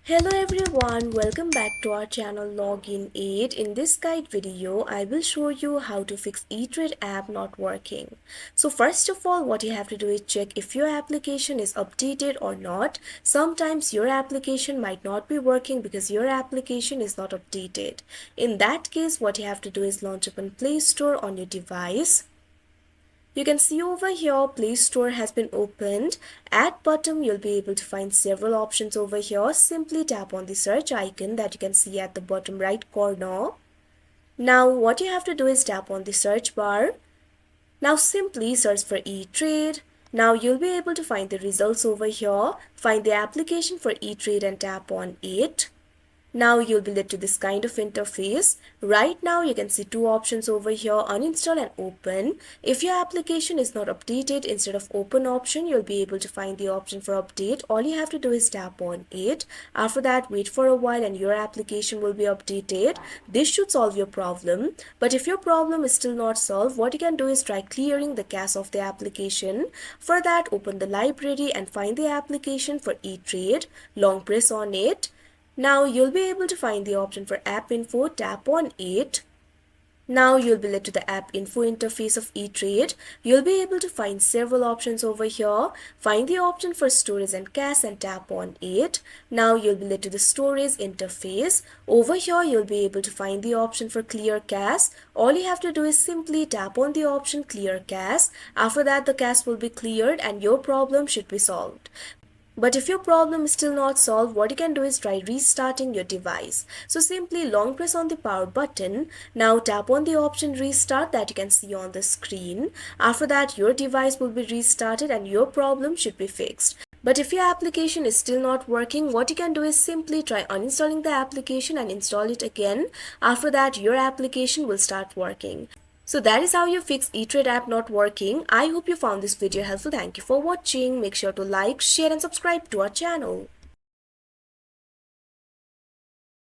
Hello everyone, welcome back to our channel Login Aid. In this guide video, I will show you how to fix ETRADE app not working. So first of all, what you have to do is check if your application is updated or not. Sometimes your application might not be working because your application is not updated. In that case, what you have to do is launch open Play Store on your device. You can see over here Play Store has been opened. At bottom you'll be able to find several options over here. Simply tap on the search icon that you can see at the bottom right corner. Now what you have to do is tap on the search bar. Now simply search for ETRADE. Now you'll be able to find the results over here. Find the application for ETRADE and tap on it. Now you'll be led to this kind of interface. Right now you can see two options over here, uninstall and open. If your application is not updated, instead of open option, you'll be able to find the option for update. All you have to do is tap on it. After that, wait for a while and your application will be updated. This should solve your problem. But if your problem is still not solved, what you can do is try clearing the cache of the application. For that, open the library and find the application for ETRADE. Long press on it. Now you'll be able to find the option for app info, tap on it. Now you'll be led to the app info interface of ETRADE. You'll be able to find several options over here. Find the option for storage and cache and tap on it. Now you'll be led to the storage interface. Over here you'll be able to find the option for clear cache. All you have to do is simply tap on the option clear cache. After that the cache will be cleared and your problem should be solved. But if your problem is still not solved, what you can do is try restarting your device. So simply long press on the power button. Now tap on the option restart that you can see on the screen. After that, your device will be restarted and your problem should be fixed. But if your application is still not working, what you can do is simply try uninstalling the application and install it again. After that, your application will start working. So that is how you fix ETRADE app not working. I hope you found this video helpful. Thank you for watching. Make sure to like, share and subscribe to our channel.